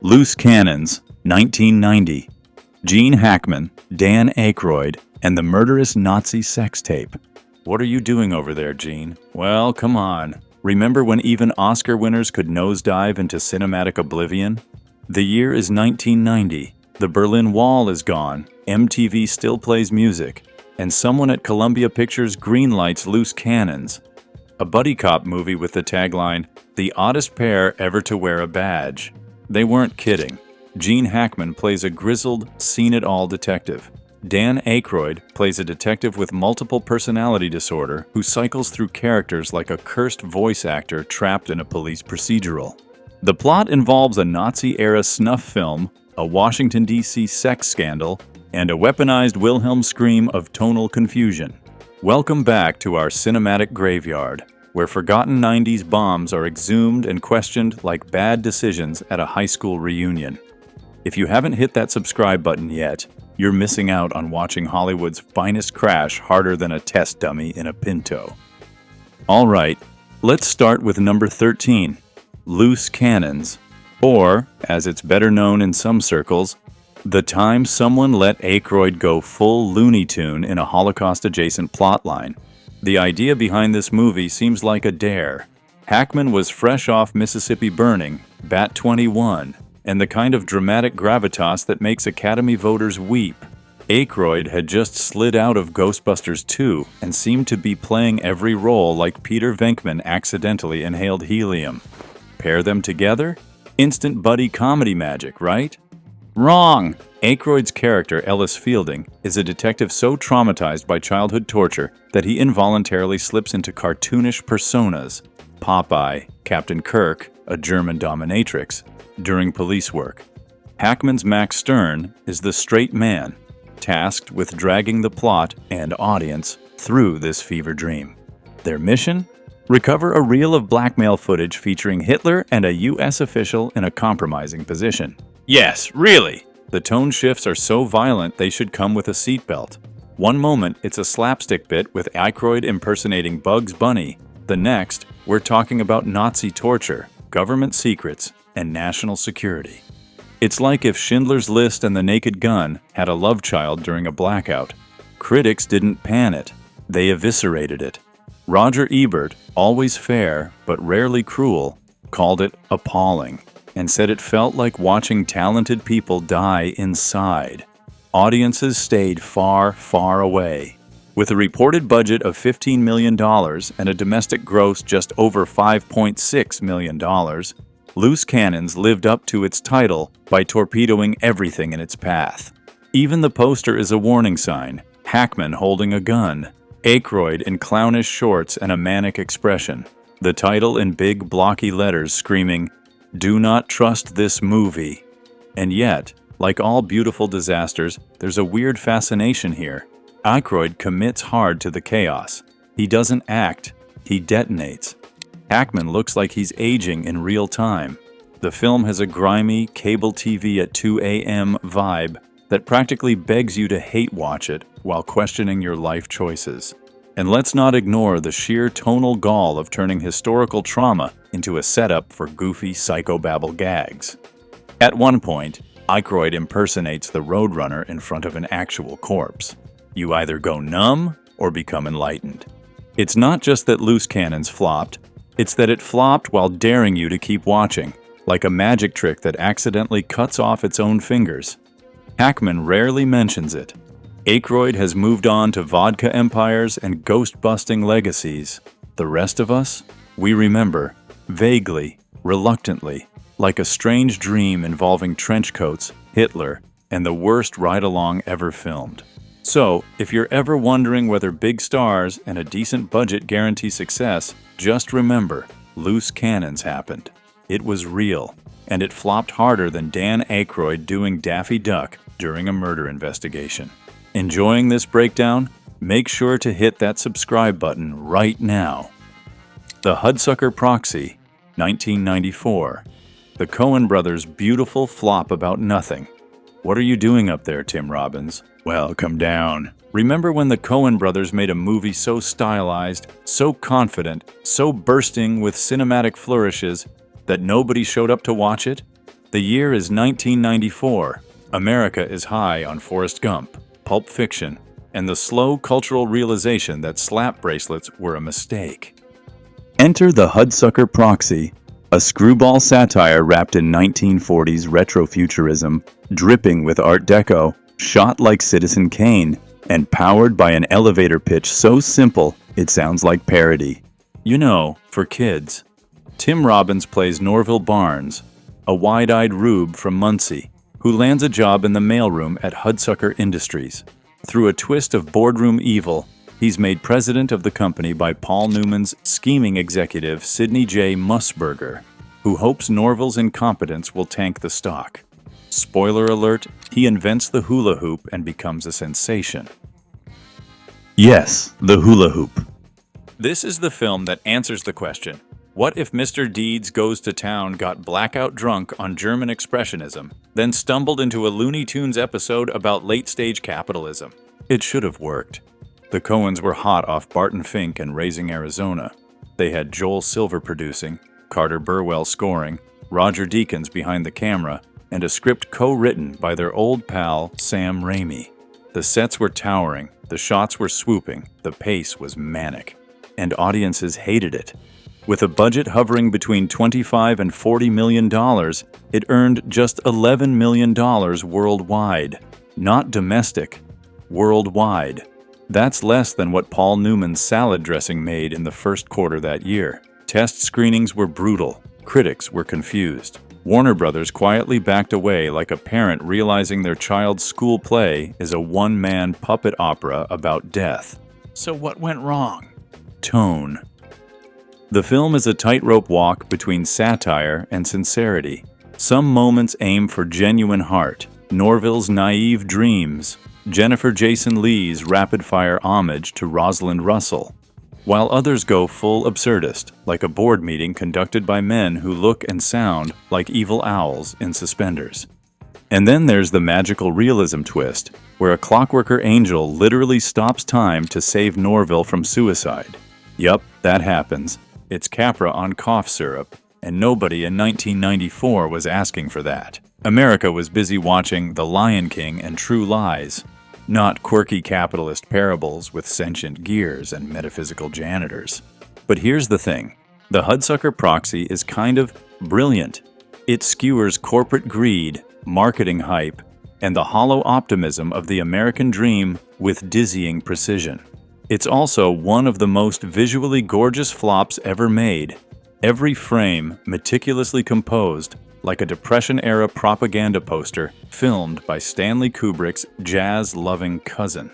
Loose Cannons, 1990. Gene Hackman, Dan Aykroyd, and the murderous Nazi sex tape. What are you doing over there, Gene? Well, come on. Remember when even Oscar winners could nosedive into cinematic oblivion? The year is 1990. The Berlin Wall is gone. MTV still plays music. And someone at Columbia Pictures greenlights Loose Cannons, a buddy cop movie with the tagline, "The oddest pair ever to wear a badge." They weren't kidding. Gene Hackman plays a grizzled, seen-it-all detective. Dan Aykroyd plays a detective with multiple personality disorder who cycles through characters like a cursed voice actor trapped in a police procedural. The plot involves a Nazi-era snuff film, a Washington, D.C. sex scandal, and a weaponized Wilhelm scream of tonal confusion. Welcome back to our cinematic graveyard, where forgotten 90s bombs are exhumed and questioned like bad decisions at a high school reunion. If you haven't hit that subscribe button yet, you're missing out on watching Hollywood's finest crash harder than a test dummy in a Pinto. All right, let's start with number 13, Loose Cannons, or, as it's better known in some circles, the time someone let Aykroyd go full Looney Tune in a Holocaust-adjacent plotline. The idea behind this movie seems like a dare. Hackman was fresh off Mississippi Burning, Bat 21, and the kind of dramatic gravitas that makes Academy voters weep. Aykroyd had just slid out of Ghostbusters 2 and seemed to be playing every role like Peter Venkman accidentally inhaled helium. Pair them together? Instant buddy comedy magic, right? Wrong! Aykroyd's character, Ellis Fielding, is a detective so traumatized by childhood torture that he involuntarily slips into cartoonish personas, Popeye, Captain Kirk, a German dominatrix, during police work. Hackman's Max Stern is the straight man, tasked with dragging the plot and audience through this fever dream. Their mission? Recover a reel of blackmail footage featuring Hitler and a U.S. official in a compromising position. Yes, really! The tone shifts are so violent they should come with a seatbelt. One moment, it's a slapstick bit with Aykroyd impersonating Bugs Bunny. The next, we're talking about Nazi torture, government secrets, and national security. It's like if Schindler's List and The Naked Gun had a love child during a blackout. Critics didn't pan it. They eviscerated it. Roger Ebert, always fair but rarely cruel, called it appalling, and said it felt like watching talented people die inside. Audiences stayed far, far away. With a reported budget of $15 million and a domestic gross just over $5.6 million, Loose Cannons lived up to its title by torpedoing everything in its path. Even the poster is a warning sign, Hackman holding a gun, Aykroyd in clownish shorts and a manic expression, the title in big blocky letters screaming, "Do not trust this movie." And yet, like all beautiful disasters, there's a weird fascination here. Aykroyd commits hard to the chaos. He doesn't act, he detonates. Hackman looks like he's aging in real time. The film has a grimy, cable TV at 2 a.m. vibe that practically begs you to hate watch it while questioning your life choices. And let's not ignore the sheer tonal gall of turning historical trauma into a setup for goofy psychobabble gags. At one point, Aykroyd impersonates the Roadrunner in front of an actual corpse. You either go numb or become enlightened. It's not just that Loose Cannons flopped, it's that it flopped while daring you to keep watching, like a magic trick that accidentally cuts off its own fingers. Hackman rarely mentions it. Aykroyd has moved on to vodka empires and ghost-busting legacies. The rest of us? We remember, vaguely, reluctantly, like a strange dream involving trench coats, Hitler, and the worst ride-along ever filmed. So, if you're ever wondering whether big stars and a decent budget guarantee success, just remember, Loose Cannons happened. It was real, and it flopped harder than Dan Aykroyd doing Daffy Duck during a murder investigation. Enjoying this breakdown? Make sure to hit that subscribe button right now. The Hudsucker Proxy, 1994. The Coen brothers' beautiful flop about nothing. What are you doing up there, Tim Robbins? Well, come down. Remember when the Coen brothers made a movie so stylized, so confident, so bursting with cinematic flourishes that nobody showed up to watch it? The year is 1994. America is high on Forrest Gump, Pulp Fiction, and the slow cultural realization that slap bracelets were a mistake. Enter the Hudsucker Proxy, a screwball satire wrapped in 1940s retrofuturism, dripping with Art Deco, shot like Citizen Kane, and powered by an elevator pitch so simple it sounds like parody. You know, for kids. Tim Robbins plays Norville Barnes, a wide-eyed rube from Muncie, who lands a job in the mailroom at Hudsucker Industries. Through a twist of boardroom evil, he's made president of the company by Paul Newman's scheming executive Sidney J. Musburger, who hopes Norville's incompetence will tank the stock. Spoiler alert, he invents the hula hoop and becomes a sensation. Yes, the hula hoop. This is the film that answers the question, what if Mr. Deeds Goes to Town got blackout drunk on German expressionism, then stumbled into a Looney Tunes episode about late-stage capitalism? It should have worked. The Coens were hot off Barton Fink and Raising Arizona. They had Joel Silver producing, Carter Burwell scoring, Roger Deakins behind the camera, and a script co-written by their old pal Sam Raimi. The sets were towering, the shots were swooping, the pace was manic, and audiences hated it. With a budget hovering between $25 and $40 million, it earned just $11 million worldwide. Not domestic, worldwide. That's less than what Paul Newman's salad dressing made in the first quarter that year. Test screenings were brutal. Critics were confused. Warner Brothers quietly backed away like a parent realizing their child's school play is a one-man puppet opera about death. So what went wrong? Tone. The film is a tightrope walk between satire and sincerity. Some moments aim for genuine heart, Norville's naive dreams, Jennifer Jason Leigh's rapid-fire homage to Rosalind Russell, while others go full absurdist, like a board meeting conducted by men who look and sound like evil owls in suspenders. And then there's the magical realism twist, where a clockworker angel literally stops time to save Norville from suicide. Yup, that happens. It's Capra on cough syrup, and nobody in 1994 was asking for that. America was busy watching The Lion King and True Lies, not quirky capitalist parables with sentient gears and metaphysical janitors. But here's the thing. The Hudsucker Proxy is kind of brilliant. It skewers corporate greed, marketing hype, and the hollow optimism of the American dream with dizzying precision. It's also one of the most visually gorgeous flops ever made. Every frame meticulously composed, like a Depression-era propaganda poster filmed by Stanley Kubrick's jazz-loving cousin.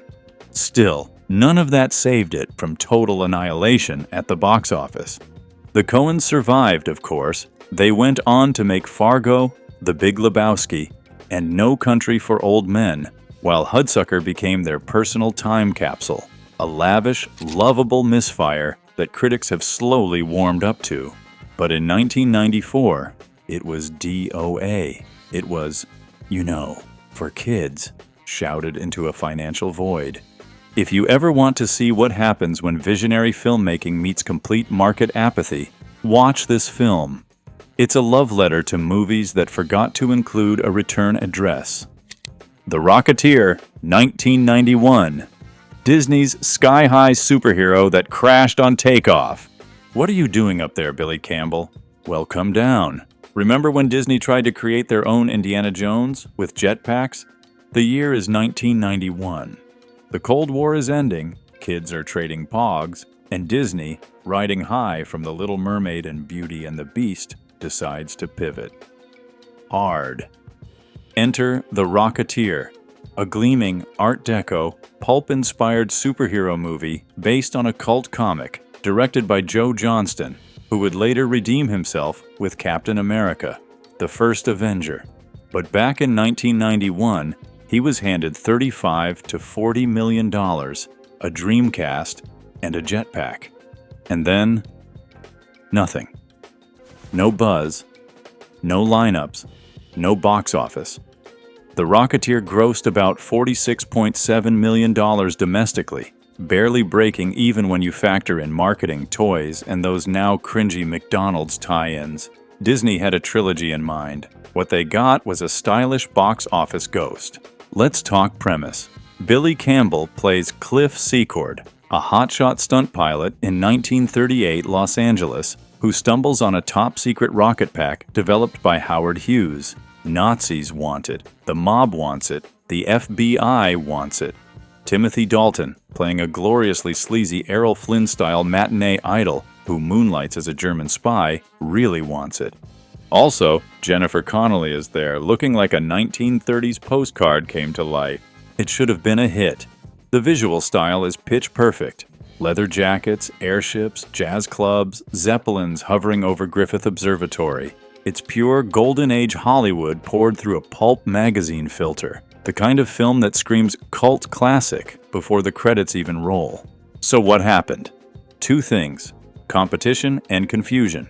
Still, none of that saved it from total annihilation at the box office. The Coens survived, of course. They went on to make Fargo, The Big Lebowski, and No Country for Old Men, while Hudsucker became their personal time capsule. A lavish, lovable misfire that critics have slowly warmed up to. But in 1994, it was DOA. It was, for kids, shouted into a financial void. If you ever want to see what happens when visionary filmmaking meets complete market apathy, watch this film. It's a love letter to movies that forgot to include a return address. The Rocketeer, 1991. Disney's sky-high superhero that crashed on takeoff. What are you doing up there, Billy Campbell? Well, come down. Remember when Disney tried to create their own Indiana Jones with jetpacks? The year is 1991. The Cold War is ending, kids are trading pogs, and Disney, riding high from The Little Mermaid and Beauty and the Beast, decides to pivot. Hard. Enter The Rocketeer, a gleaming Art Deco, pulp-inspired superhero movie based on a cult comic directed by Joe Johnston, who would later redeem himself with Captain America, the first Avenger. But back in 1991, he was handed $35 to $40 million, a Dreamcast, and a jetpack. And then, nothing. No buzz, no lineups, no box office. The Rocketeer grossed about $46.7 million domestically, barely breaking even when you factor in marketing, toys, and those now cringy McDonald's tie-ins. Disney had a trilogy in mind. What they got was a stylish box office ghost. Let's talk premise. Billy Campbell plays Cliff Secord, a hotshot stunt pilot in 1938 Los Angeles who stumbles on a top-secret rocket pack developed by Howard Hughes. Nazis want it, the mob wants it, the FBI wants it. Timothy Dalton, playing a gloriously sleazy Errol Flynn-style matinee idol who moonlights as a German spy, really wants it. Also, Jennifer Connelly is there, looking like a 1930s postcard came to life. It should have been a hit. The visual style is pitch perfect. Leather jackets, airships, jazz clubs, zeppelins hovering over Griffith Observatory. It's pure Golden Age Hollywood poured through a pulp magazine filter. The kind of film that screams cult classic before the credits even roll. So what happened? Two things: competition and confusion.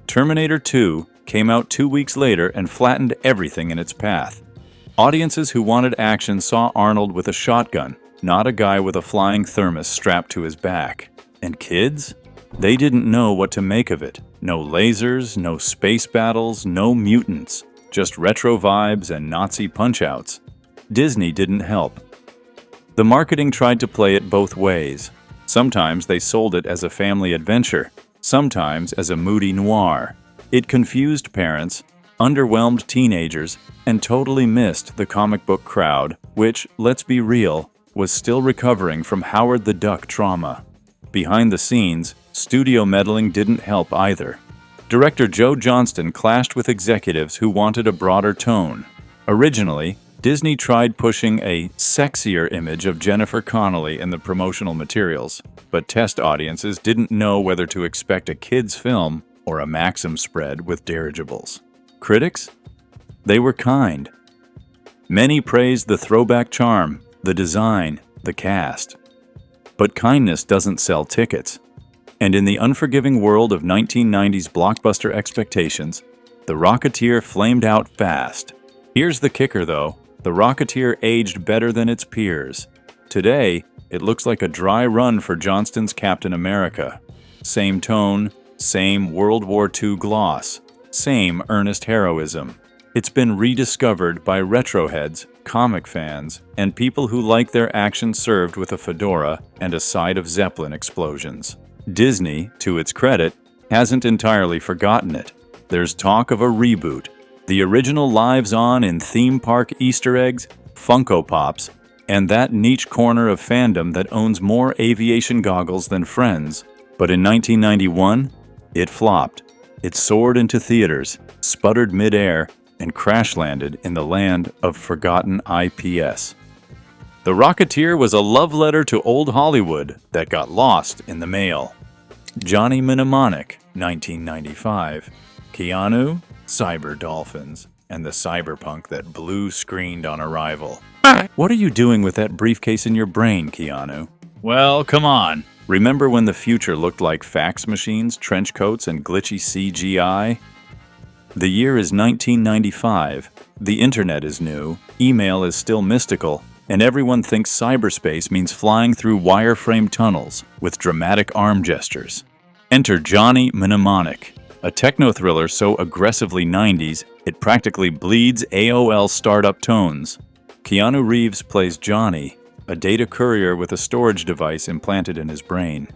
Terminator 2 came out 2 weeks later and flattened everything in its path. Audiences who wanted action saw Arnold with a shotgun, not a guy with a flying thermos strapped to his back. And kids? They didn't know what to make of it. No lasers, no space battles, no mutants. Just retro vibes and Nazi punch-outs. Disney didn't help. The marketing tried to play it both ways. Sometimes they sold it as a family adventure, sometimes as a moody noir. It confused parents, underwhelmed teenagers, and totally missed the comic book crowd, which, let's be real, was still recovering from Howard the Duck trauma. Behind the scenes, studio meddling didn't help either. Director Joe Johnston clashed with executives who wanted a broader tone. Originally, Disney tried pushing a sexier image of Jennifer Connelly in the promotional materials, but test audiences didn't know whether to expect a kids' film or a Maxim spread with dirigibles. Critics? They were kind. Many praised the throwback charm, the design, the cast. But kindness doesn't sell tickets. And in the unforgiving world of 1990s blockbuster expectations, the Rocketeer flamed out fast. Here's the kicker, though. The Rocketeer aged better than its peers. Today, it looks like a dry run for Johnston's Captain America. Same tone, same World War II gloss, same earnest heroism. It's been rediscovered by retroheads, comic fans, and people who like their action served with a fedora and a side of Zeppelin explosions. Disney, to its credit, hasn't entirely forgotten it. There's talk of a reboot. The original lives on in theme park Easter eggs, Funko Pops, and that niche corner of fandom that owns more aviation goggles than Friends. But in 1991, it flopped. It soared into theaters, sputtered mid-air, and crash-landed in the land of forgotten IPS. The Rocketeer was a love letter to old Hollywood that got lost in the mail. Johnny Mnemonic, 1995. Keanu, Cyber Dolphins, and the cyberpunk that blue-screened on arrival. What are you doing with that briefcase in your brain, Keanu? Well, come on. Remember when the future looked like fax machines, trench coats, and glitchy CGI? The year is 1995. The internet is new, email is still mystical, and everyone thinks cyberspace means flying through wireframe tunnels with dramatic arm gestures. Enter Johnny Mnemonic, a techno-thriller so aggressively 90s, it practically bleeds AOL startup tones. Keanu Reeves plays Johnny, a data courier with a storage device implanted in his brain.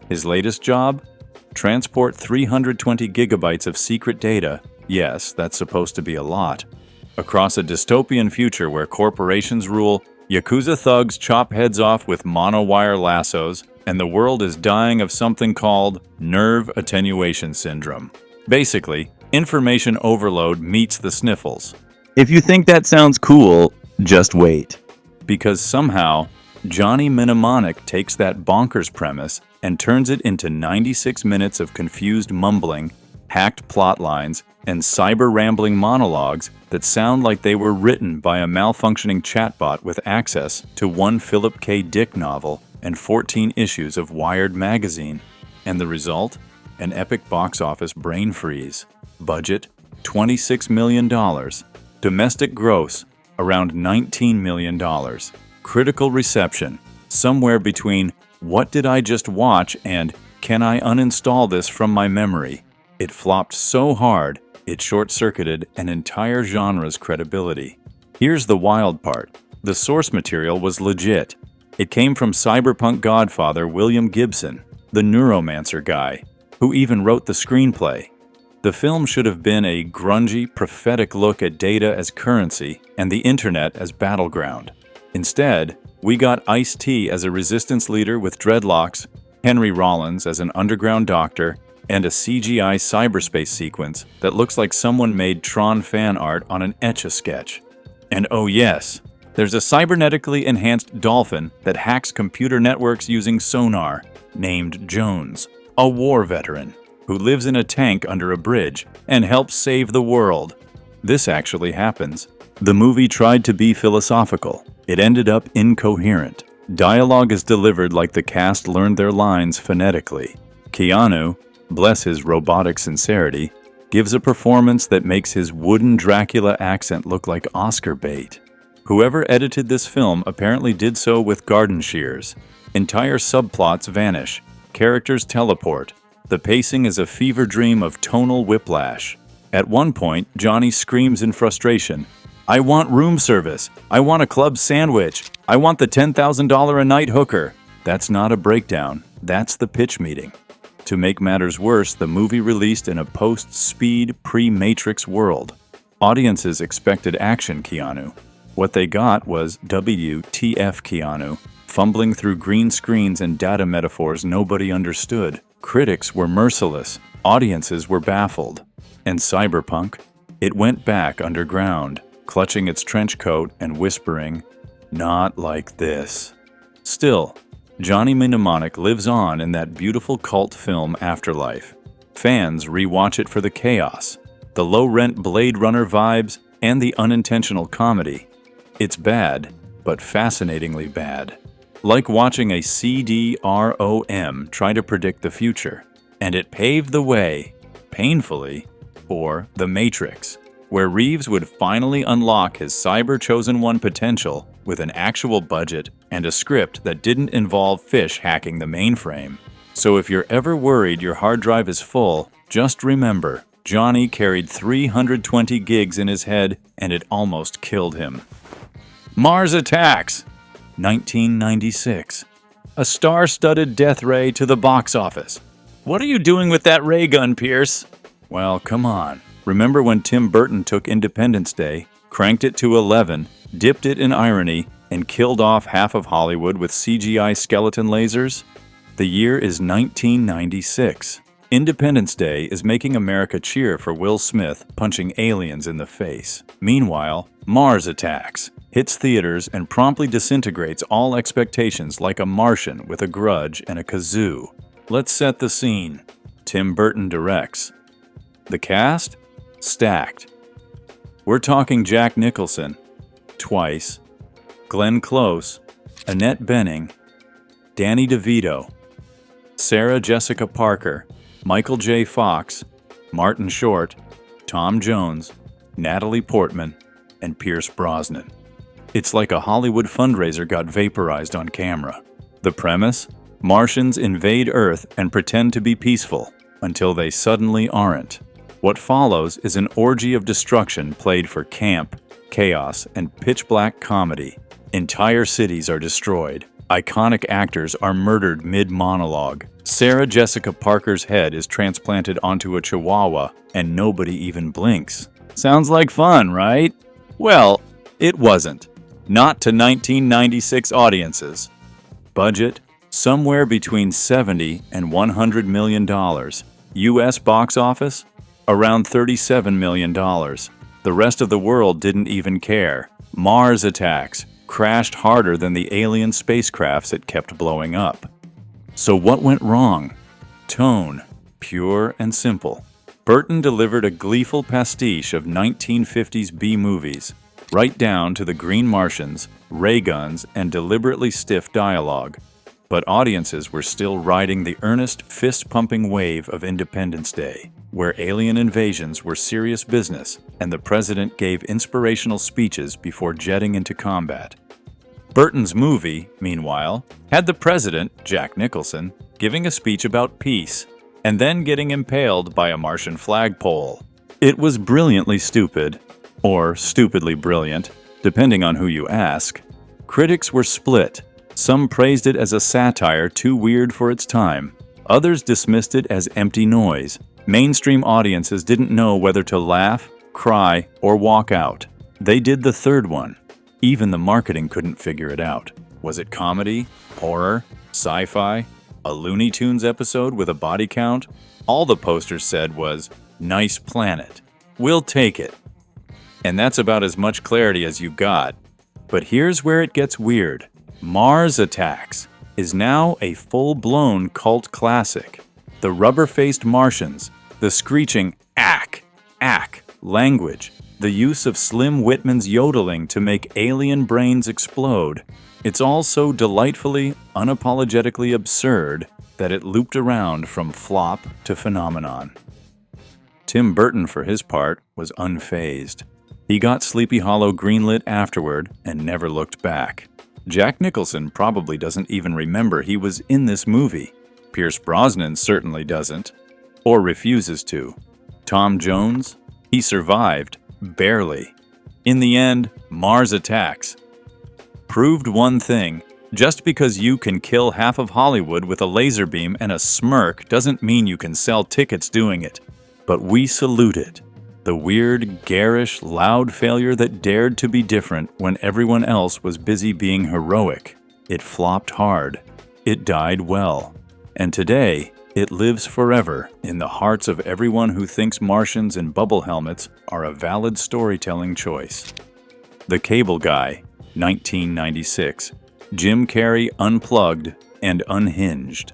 His latest job? Transport 320 gigabytes of secret data, yes, that's supposed to be a lot, across a dystopian future where corporations rule, Yakuza thugs chop heads off with monowire lassos, and the world is dying of something called nerve attenuation syndrome. Basically, information overload meets the sniffles. If you think that sounds cool, just wait. Because somehow, Johnny Mnemonic takes that bonkers premise and turns it into 96 minutes of confused mumbling, hacked plot lines, and cyber-rambling monologues that sound like they were written by a malfunctioning chatbot with access to one Philip K. Dick novel and 14 issues of Wired magazine. And the result? An epic box office brain freeze. Budget, $26 million. Domestic gross, around $19 million. Critical reception, somewhere between "What did I just watch?" and "Can I uninstall this from my memory?" It flopped so hard, It short-circuited an entire genre's credibility. Here's the wild part. The source material was legit. It came from cyberpunk godfather William Gibson, the neuromancer guy, who even wrote the screenplay. The film should have been a grungy, prophetic look at data as currency and the internet as battleground. Instead, we got Ice-T as a resistance leader with dreadlocks, Henry Rollins as an underground doctor, and a CGI cyberspace sequence that looks like someone made Tron fan art on an Etch-a-Sketch. And oh yes, there's a cybernetically enhanced dolphin that hacks computer networks using sonar, named Jones, a war veteran who lives in a tank under a bridge and helps save the world. This actually happens. The movie tried to be philosophical. It ended up incoherent. Dialogue is delivered like the cast learned their lines phonetically. Keanu, bless his robotic sincerity, gives a performance that makes his wooden Dracula accent look like Oscar bait. Whoever edited this film apparently did so with garden shears. Entire subplots vanish. Characters teleport. The pacing is a fever dream of tonal whiplash. At one point, Johnny screams in frustration, "I want room service. I want a club sandwich. I want the $10,000 a night hooker." That's not a breakdown. That's the pitch meeting. To make matters worse, the movie released in a post-Speed, pre-Matrix world. Audiences expected action Keanu. What they got was WTF Keanu, fumbling through green screens and data metaphors nobody understood. Critics were merciless. Audiences were baffled. And Cyberpunk? It went back underground, clutching its trench coat and whispering, "Not like this." Still, Johnny Mnemonic lives on in that beautiful cult film afterlife. Fans rewatch it for the chaos, the low-rent Blade Runner vibes, and the unintentional comedy. It's bad, but fascinatingly bad. Like watching a CDROM try to predict the future. And it paved the way, painfully, for The Matrix, where Reeves would finally unlock his Cyber Chosen One potential with an actual budget and a script that didn't involve fish hacking the mainframe. So if you're ever worried your hard drive is full, just remember, Johnny carried 320 gigs in his head and it almost killed him. Mars Attacks! 1996. A star-studded death ray to the box office. What are you doing with that ray gun, Pierce? Well, come on. Remember when Tim Burton took Independence Day, cranked it to 11, dipped it in irony, and killed off half of Hollywood with CGI skeleton lasers? The year is 1996. Independence Day is making America cheer for Will Smith punching aliens in the face. Meanwhile, Mars Attacks hits theaters and promptly disintegrates all expectations like a Martian with a grudge and a kazoo. Let's set the scene. Tim Burton directs. The cast? Stacked. We're talking Jack Nicholson, twice, Glenn Close, Annette Bening, Danny DeVito, Sarah Jessica Parker, Michael J. Fox, Martin Short, Tom Jones, Natalie Portman, and Pierce Brosnan. It's like a Hollywood fundraiser got vaporized on camera. The premise? Martians invade Earth and pretend to be peaceful, until they suddenly aren't. What follows is an orgy of destruction played for camp, chaos, and pitch-black comedy. Entire cities are destroyed. Iconic actors are murdered mid-monologue. Sarah Jessica Parker's head is transplanted onto a chihuahua, and nobody even blinks. Sounds like fun, right? Well, it wasn't. Not to 1996 audiences. Budget? Somewhere between $70 and $100 million. US box office? Around $37 million. The rest of the world didn't even care. Mars Attacks crashed harder than the alien spacecrafts it kept blowing up. So what went wrong? Tone, pure and simple. Burton delivered a gleeful pastiche of 1950s B-movies, right down to the green Martians, ray guns, and deliberately stiff dialogue. But audiences were still riding the earnest, fist-pumping wave of Independence Day, where alien invasions were serious business and the president gave inspirational speeches before jetting into combat. Burton's movie, meanwhile, had the president, Jack Nicholson, giving a speech about peace, and then getting impaled by a Martian flagpole. It was brilliantly stupid, or stupidly brilliant, depending on who you ask. Critics were split. Some praised it as a satire too weird for its time. Others dismissed it as empty noise. Mainstream audiences didn't know whether to laugh, cry, or walk out. They did the third one. Even the marketing couldn't figure it out. Was it comedy, horror, sci-fi, a Looney Tunes episode with a body count? All the posters said was, "Nice planet. We'll take it." And that's about as much clarity as you got. But here's where it gets weird. Mars Attacks is now a full-blown cult classic. The rubber-faced Martians, the screeching "ack, ack" language, the use of Slim Whitman's yodeling to make alien brains explode. It's all so delightfully, unapologetically absurd that it looped around from flop to phenomenon. Tim Burton, for his part, was unfazed. He got Sleepy Hollow greenlit afterward and never looked back. Jack Nicholson probably doesn't even remember he was in this movie. Pierce Brosnan certainly doesn't, or refuses to. Tom Jones? He survived, barely. In the end, Mars Attacks proved one thing. Just because you can kill half of Hollywood with a laser beam and a smirk doesn't mean you can sell tickets doing it. But we salute it. The weird, garish, loud failure that dared to be different when everyone else was busy being heroic. It flopped hard. It died well. And today, it lives forever in the hearts of everyone who thinks Martians in bubble helmets are a valid storytelling choice. The Cable Guy, 1996. Jim Carrey unplugged and unhinged.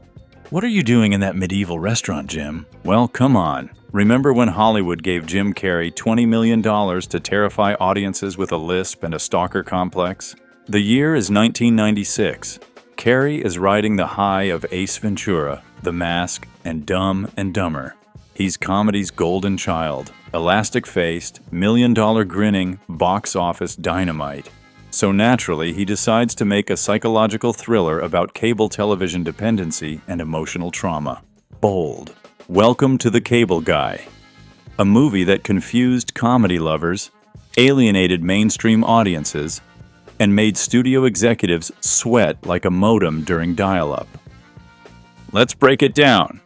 What are you doing in that medieval restaurant, Jim? Well, come on. Remember when Hollywood gave Jim Carrey $20 million to terrify audiences with a lisp and a stalker complex? The year is 1996. Carrey is riding the high of Ace Ventura, The Mask, and Dumb and Dumber. He's comedy's golden child, elastic-faced, million-dollar grinning, box office dynamite. So naturally, he decides to make a psychological thriller about cable television dependency and emotional trauma. Bold. Welcome to The Cable Guy, a movie that confused comedy lovers, alienated mainstream audiences, and made studio executives sweat like a modem during dial-up. Let's break it down.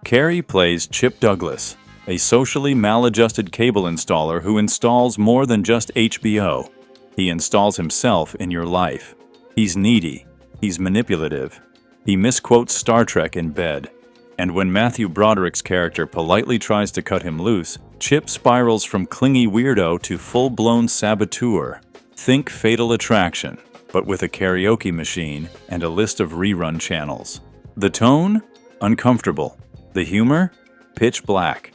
Carrey plays Chip Douglas, a socially maladjusted cable installer who installs more than just HBO. He installs himself in your life. He's needy. He's manipulative. He misquotes Star Trek in bed. And when Matthew Broderick's character politely tries to cut him loose, Chip spirals from clingy weirdo to full-blown saboteur. Think Fatal Attraction, but with a karaoke machine and a list of rerun channels. The tone? Uncomfortable. The humor? Pitch black.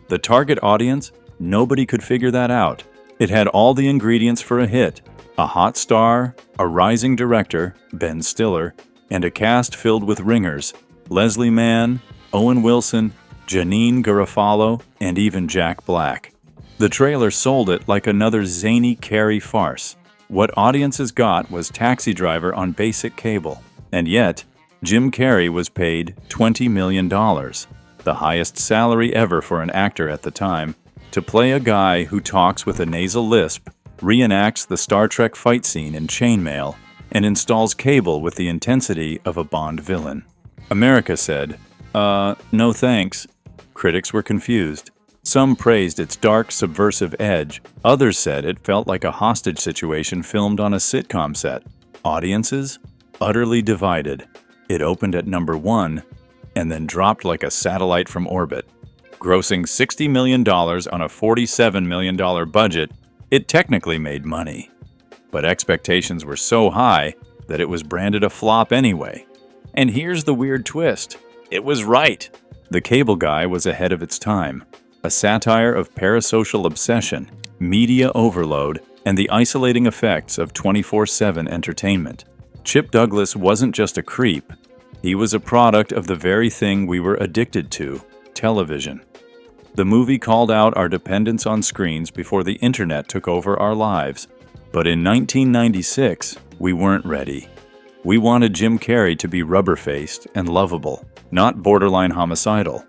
The target audience? Nobody could figure that out. It had all the ingredients for a hit. A hot star, a rising director, Ben Stiller, and a cast filled with ringers. Leslie Mann, Owen Wilson, Janine Garofalo, and even Jack Black. The trailer sold it like another zany Carrey farce. What audiences got was Taxi Driver on basic cable. And yet, Jim Carrey was paid $20 million, the highest salary ever for an actor at the time, to play a guy who talks with a nasal lisp, reenacts the Star Trek fight scene in Chainmail, and installs cable with the intensity of a Bond villain. America said, no thanks. Critics were confused. Some praised its dark, subversive edge. Others said it felt like a hostage situation filmed on a sitcom set. Audiences? Utterly divided. It opened at number 1 and then dropped like a satellite from orbit. Grossing $60 million on a $47 million budget, it technically made money. But expectations were so high that it was branded a flop anyway. And here's the weird twist. It was right. The Cable Guy was ahead of its time. A satire of parasocial obsession, media overload, and the isolating effects of 24/7 entertainment. Chip Douglas wasn't just a creep. He was a product of the very thing we were addicted to, television. The movie called out our dependence on screens before the internet took over our lives. But in 1996, we weren't ready. We wanted Jim Carrey to be rubber-faced and lovable, not borderline homicidal.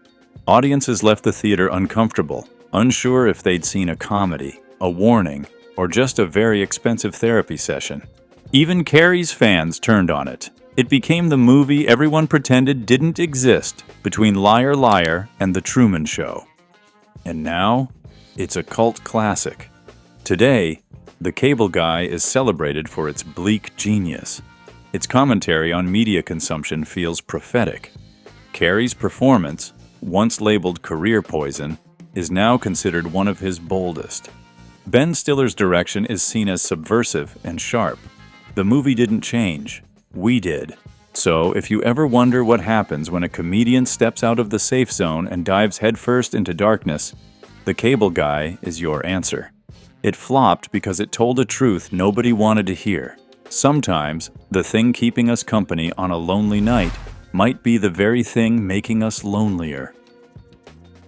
Audiences left the theater uncomfortable. unsure if they'd seen a comedy, a warning, or just a very expensive therapy session. Even Carrie's fans turned on it. It became the movie everyone pretended didn't exist between Liar Liar and The Truman Show. And now, it's a cult classic. Today, The Cable Guy is celebrated for its bleak genius. Its commentary on media consumption feels prophetic. Carrie's performance, once labeled career poison, is now considered one of his boldest. Ben Stiller's direction is seen as subversive and sharp. The movie didn't change. We did. So, if you ever wonder what happens when a comedian steps out of the safe zone and dives headfirst into darkness, The Cable Guy is your answer. It flopped because it told a truth nobody wanted to hear. Sometimes, the thing keeping us company on a lonely night might be the very thing making us lonelier.